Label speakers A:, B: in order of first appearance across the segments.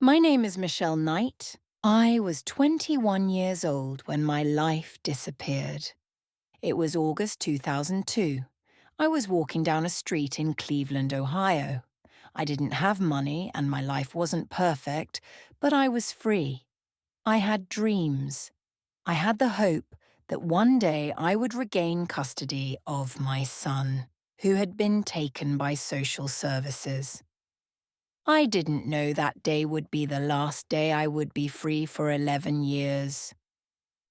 A: My name is Michelle Knight. I was 21 years old when my life disappeared. It was August 2002. I was walking down a street in Cleveland, Ohio. I didn't have money and my life wasn't perfect, but I was free. I had dreams. I had the hope that one day I would regain custody of my son, who had been taken by social services. I didn't know that day would be the last day I would be free for 11 years.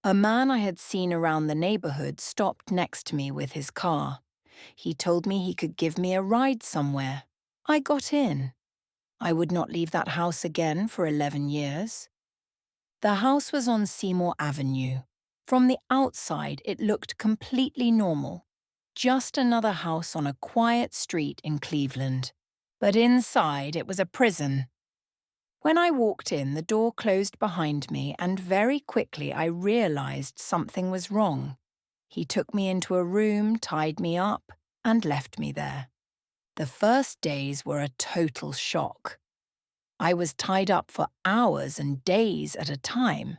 A: A man I had seen around the neighborhood stopped next to me with his car. He told me he could give me a ride somewhere. I got in. I would not leave that house again for 11 years. The house was on Seymour Avenue. From the outside, it looked completely normal. Just another house on a quiet street in Cleveland. But inside, it was a prison. When I walked in, the door closed behind me, and very quickly I realized something was wrong. He took me into a room, tied me up, and left me there. The first days were a total shock. I was tied up for hours and days at a time.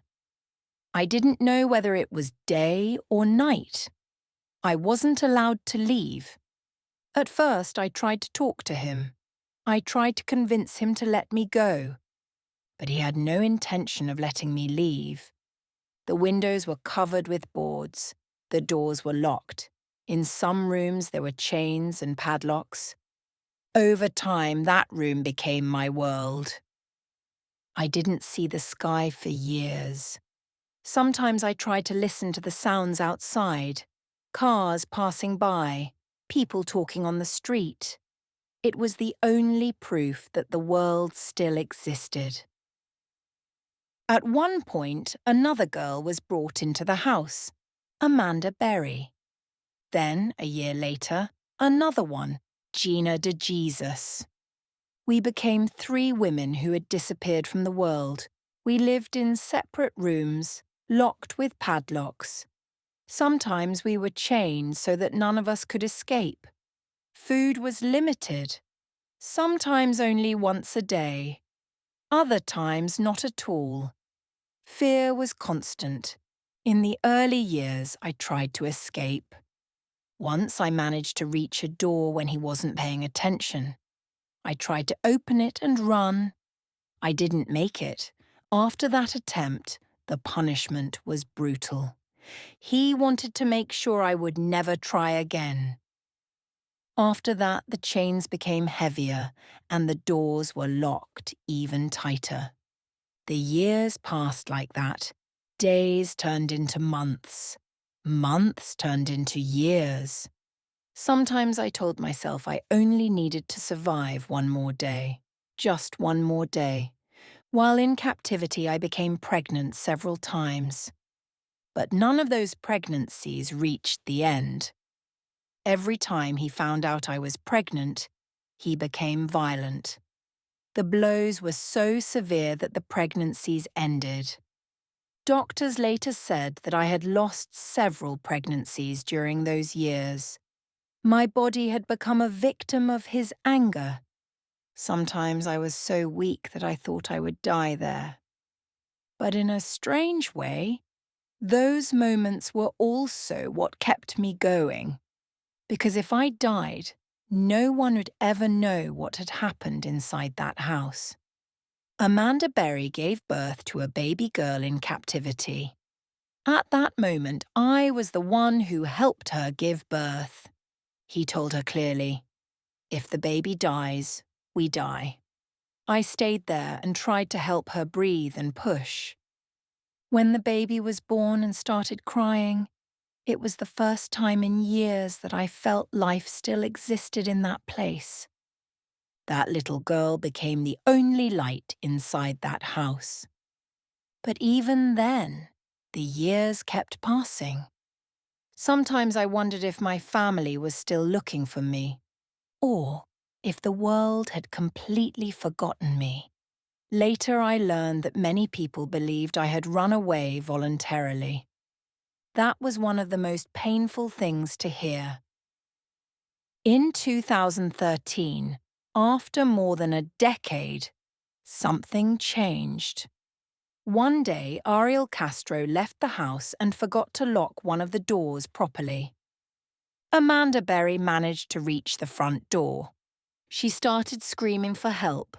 A: I didn't know whether it was day or night. I wasn't allowed to leave. At first, I tried to talk to him. I tried to convince him to let me go. But he had no intention of letting me leave. The windows were covered with boards. The doors were locked. In some rooms there were chains and padlocks. Over time, that room became my world. I didn't see the sky for years. Sometimes I tried to listen to the sounds outside. Cars passing by, people talking on the street. It was the only proof that the world still existed. At one point, another girl was brought into the house, Amanda Berry. Then, a year later, another one, Gina DeJesus. We became 3 women who had disappeared from the world. We lived in separate rooms, locked with padlocks. Sometimes we were chained so that none of us could escape. Food was limited, sometimes only once a day, other times not at all. Fear was constant. In the early years, I tried to escape. Once I managed to reach a door when he wasn't paying attention. I tried to open it and run. I didn't make it. After that attempt, the punishment was brutal. He wanted to make sure I would never try again. After that, the chains became heavier and the doors were locked even tighter. The years passed like that. Days turned into months. Months turned into years. Sometimes I told myself I only needed to survive one more day. Just one more day. While in captivity, I became pregnant several times. But none of those pregnancies reached the end. Every time he found out I was pregnant, he became violent. The blows were so severe that the pregnancies ended. Doctors later said that I had lost several pregnancies during those years. My body had become a victim of his anger. Sometimes I was so weak that I thought I would die there. But in a strange way, those moments were also what kept me going. Because if I died, no one would ever know what had happened inside that house. Amanda Berry gave birth to a baby girl in captivity. At that moment, I was the one who helped her give birth. He told her clearly, "If the baby dies, we die." I stayed there and tried to help her breathe and push. When the baby was born and started crying, it was the first time in years that I felt life still existed in that place. That little girl became the only light inside that house. But even then, the years kept passing. Sometimes I wondered if my family was still looking for me, or if the world had completely forgotten me. Later I learned that many people believed I had run away voluntarily. That was one of the most painful things to hear. In 2013, after more than a decade, Something changed. One day, Ariel Castro left the house and forgot to lock one of the doors properly. Amanda Berry managed to reach the front door. She started screaming for help.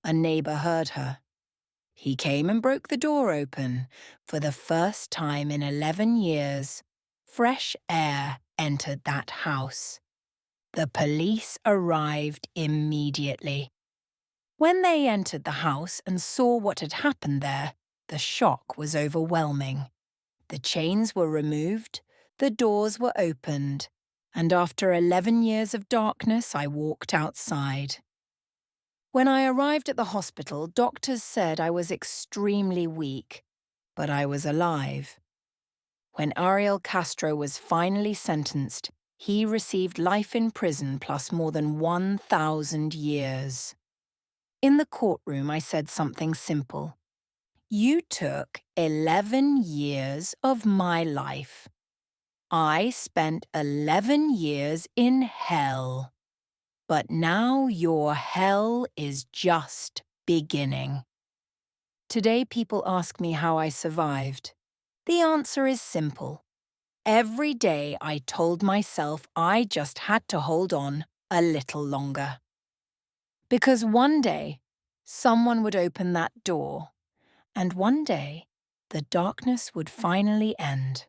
A: A neighbor heard her. He came and broke the door open. For the first time in 11 years, fresh air entered that house. The police arrived immediately. When they entered the house and saw what had happened there, the shock was overwhelming. The chains were removed, the doors were opened, and after 11 years of darkness, I walked outside. When I arrived at the hospital, doctors said I was extremely weak, but I was alive. When Ariel Castro was finally sentenced, he received life in prison plus more than 1,000 years. In the courtroom, I said something simple. You took 11 years of my life. I spent 11 years in hell. But now your hell is just beginning. Today people ask me how I survived. The answer is simple. Every day I told myself I just had to hold on a little longer. Because one day, someone would open that door, and one day, the darkness would finally end.